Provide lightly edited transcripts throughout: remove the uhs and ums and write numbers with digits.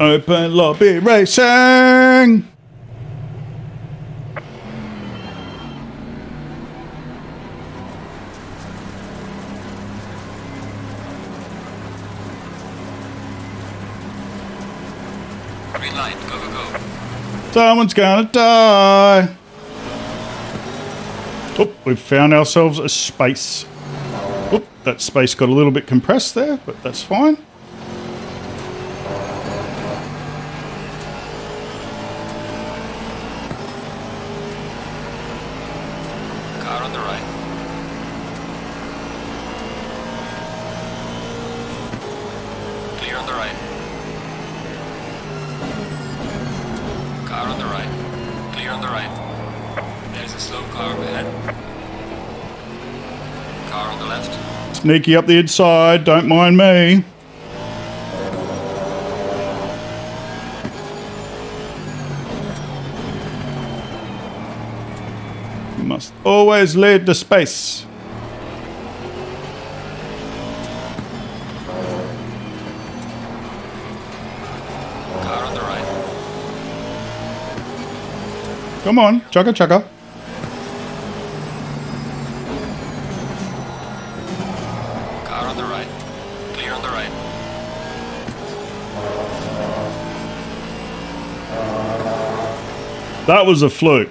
Open lobby racing. Green light, go, go, go. Someone's gonna die. Oh, we've found ourselves a space. Oh, that space got a little bit compressed there, but that's fine. Car on the right. Clear on the right. Car on the right. Clear on the right. There's a slow car ahead. Car on the left. Sneaky up the inside, don't mind me. You must always lead the space. Car on the right. Come on, chugga chugga. Car on the right. Clear on the right. That was a fluke.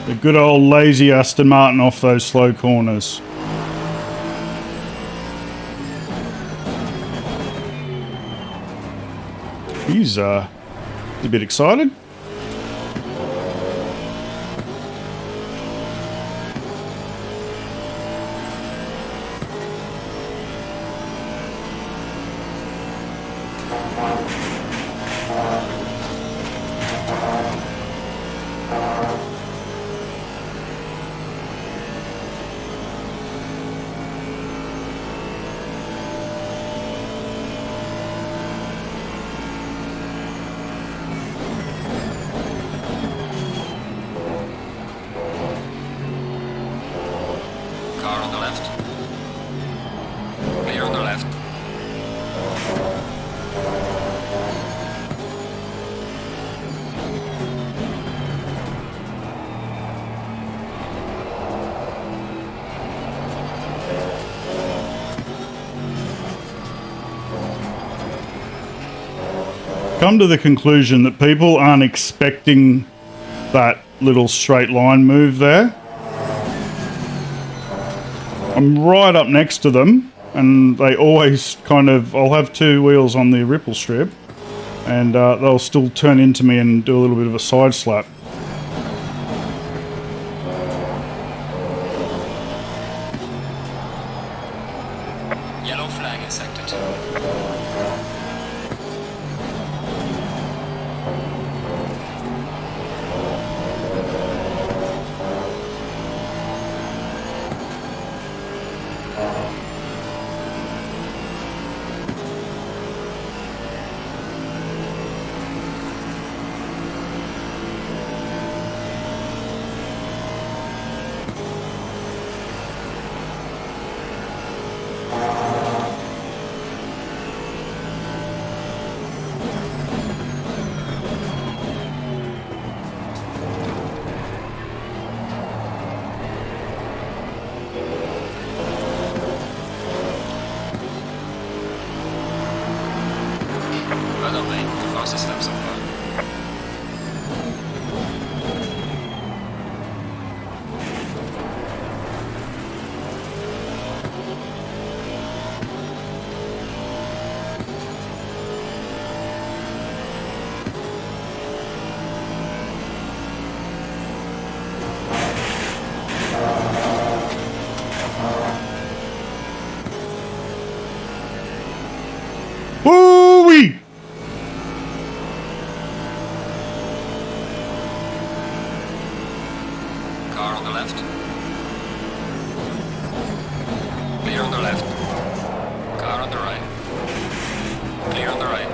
The good old lazy Aston Martin off those slow corners. He's a bit excited. Car on the left. Clear on the left. Come to the conclusion that people aren't expecting that little straight line move there. I'm right up next to them, and they always kind of, I'll have two wheels on the ripple strip, and they'll still turn into me and do a little bit of a side slap. Yellow flag is sected. Well done, mate. The fastest lap so far. Woo-wee! Car on the left. Clear on the left. Car on the right. Clear on the right.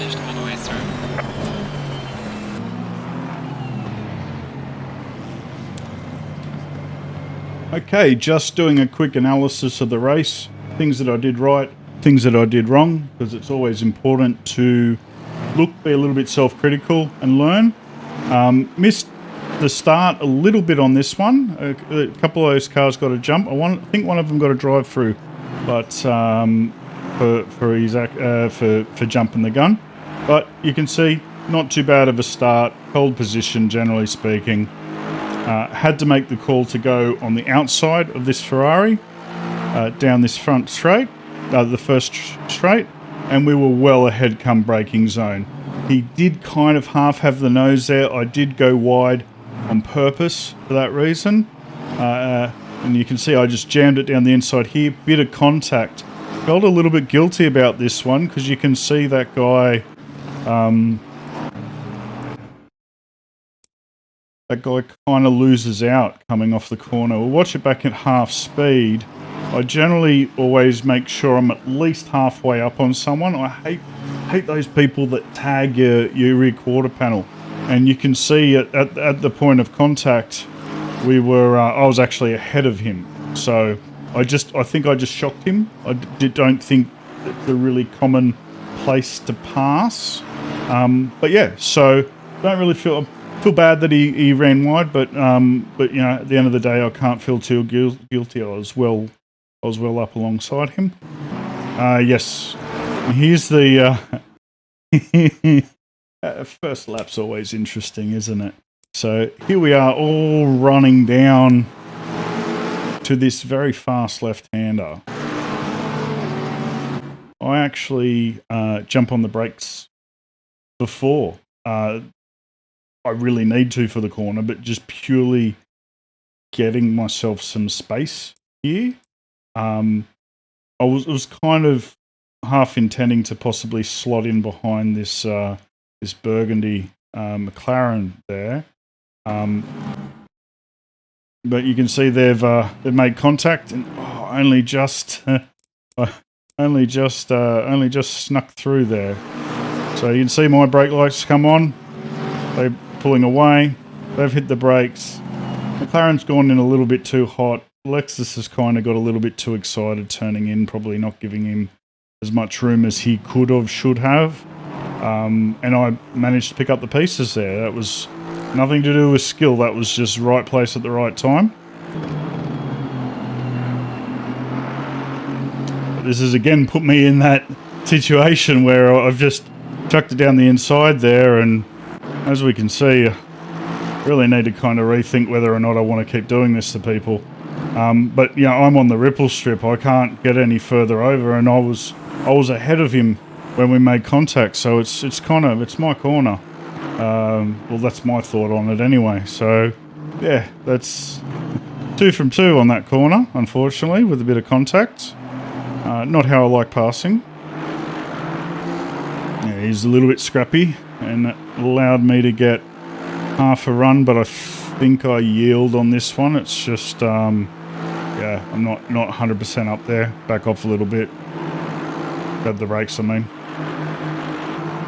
finished all the way through. Okay, just doing a quick analysis of the race. Things that I did right, things that I did wrong, because it's always important to be a little bit self-critical and learn. Missed the start a little bit on this one. A couple of those cars got a jump. I think one of them got a drive-through, but for jumping the gun. But you can see, not too bad of a start. Hold position, generally speaking. Had to make the call to go on the outside of this Ferrari, down this front straight, the first straight, and we were well ahead come braking zone. He did kind of half have the nose there. I did go wide on purpose for that reason. And you can see I just jammed it down the inside here. Bit of contact. Felt a little bit guilty about this one because you can see that guy... that guy kind of loses out coming off the corner. We'll watch it back at half speed. I generally always make sure I'm at least halfway up on someone. I hate those people that tag your rear quarter panel. And you can see at the point of contact, I was actually ahead of him. So I think I just shocked him. I don't think it's a really common place to pass. But yeah, so don't really feel bad that he ran wide, but you know, at the end of the day, I can't feel too guilty. I was well up alongside him. Yes, here's the first lap's always interesting, isn't it? So here we are, all running down to this very fast left-hander. I actually jump on the brakes before. I really need to for the corner, but just purely getting myself some space here. I was kind of half intending to possibly slot in behind this this burgundy McLaren there, but you can see they've made contact and only just snuck through there. So you can see my brake lights come on. They're pulling away. They've hit the brakes. McLaren's gone in a little bit too hot. Lexus has kind of got a little bit too excited turning in, probably not giving him as much room as he should have. And I managed to pick up the pieces there. That was nothing to do with skill. That was just right place at the right time. But this has again put me in that situation where I've just chucked it down the inside there, and as we can see, I really need to kind of rethink whether or not I want to keep doing this to people. But you know, I'm on the ripple strip. I can't get any further over, and I was ahead of him when we made contact. So it's my corner. Well, that's my thought on it anyway. So yeah, that's 2 from 2 on that corner, unfortunately, with a bit of contact. Not how I like passing. Yeah, he's a little bit scrappy, and it allowed me to get half a run, but I think I yield on this one. It's just, yeah, I'm not 100% up there. Back off a little bit. Grab the brakes, I mean.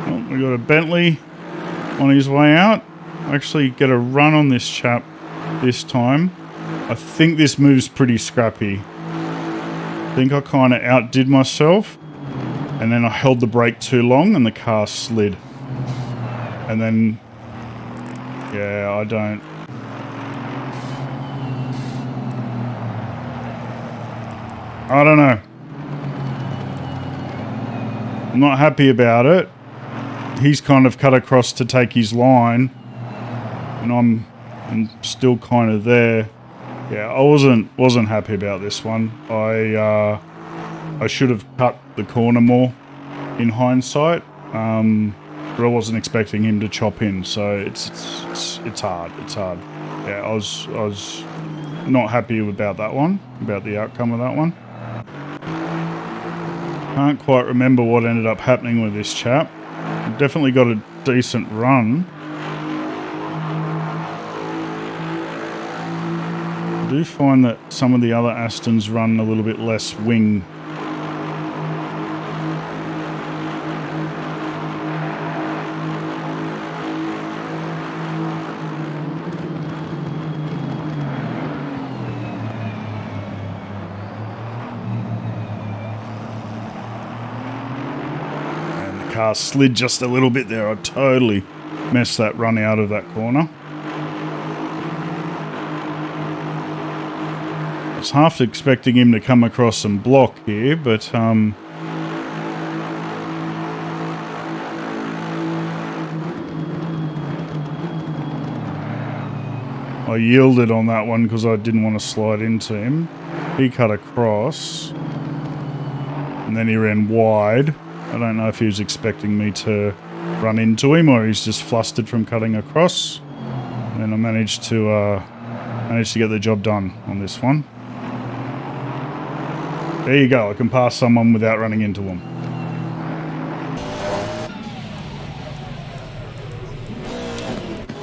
Oh, we got a Bentley on his way out. Actually get a run on this chap this time. I think this move's pretty scrappy. I think I kind of outdid myself, and then I held the brake too long and the car slid. And then, yeah, I don't know. I'm not happy about it. He's kind of cut across to take his line, and I'm still kind of there. Yeah, I wasn't happy about this one. I should have cut the corner more in hindsight, but I wasn't expecting him to chop in. So it's hard. It's hard. Yeah, I was not happy about that one, about the outcome of that one. Can't quite remember what ended up happening with this chap. Definitely got a decent run. I do find that some of the other Astons run a little bit less wing. car slid just a little bit there. I totally messed that run out of that corner. I was half expecting him to come across and block here, but I yielded on that one because I didn't want to slide into him. He cut across, and then he ran wide. I don't know if he was expecting me to run into him or he's just flustered from cutting across. And then I managed to get the job done on this one. There you go. I can pass someone without running into them.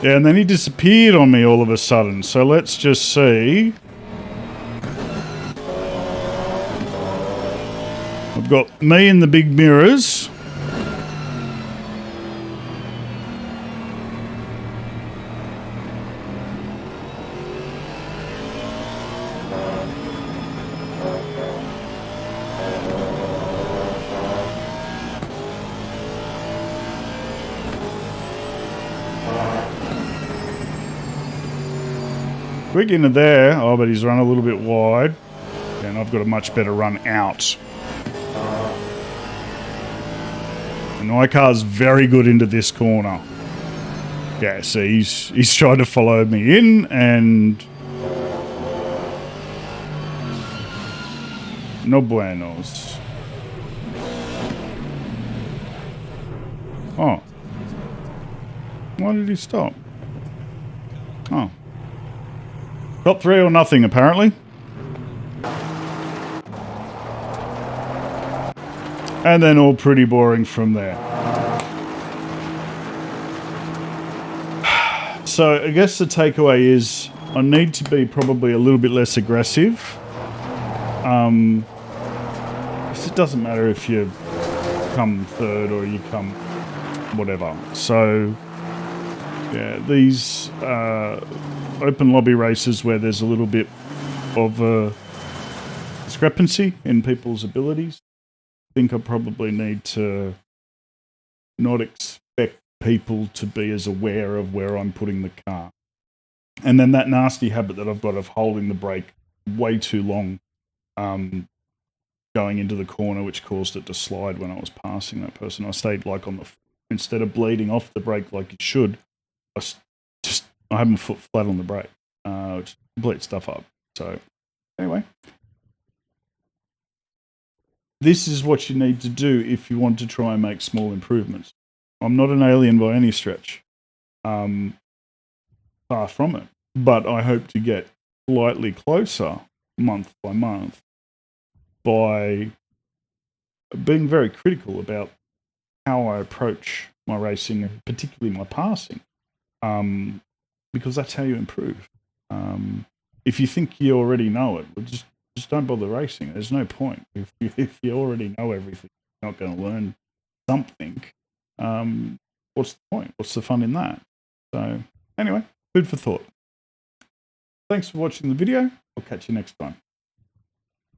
Yeah, and then he disappeared on me all of a sudden. So let's just see. I've got me in the big mirrors. Quick into there. Oh, but he's run a little bit wide. And I've got a much better run out. And my car's very good into this corner. Yeah, so he's tried to follow me in and... no buenos. Oh. Why did he stop? Oh. Top 3 or nothing, apparently. And then all pretty boring from there. So I guess the takeaway is I need to be probably a little bit less aggressive. It doesn't matter if you come third or you come whatever. So yeah, these open lobby races where there's a little bit of a discrepancy in people's abilities, I think I probably need to not expect people to be as aware of where I'm putting the car. And then that nasty habit that I've got of holding the brake way too long going into the corner, which caused it to slide when I was passing that person. I stayed like on the, instead of bleeding off the brake like it should, I had my foot flat on the brake, which complete stuff up. So anyway, this is what you need to do if you want to try and make small improvements. I'm not an alien by any stretch. Far from it. But I hope to get slightly closer month by month by being very critical about how I approach my racing, particularly my passing, because that's how you improve. If you think you already know it, well, just don't bother racing. There's no point. If you already know everything, you're not going to learn something. What's the point? What's the fun in that? So anyway, food for thought. Thanks for watching the video. I'll catch you next time.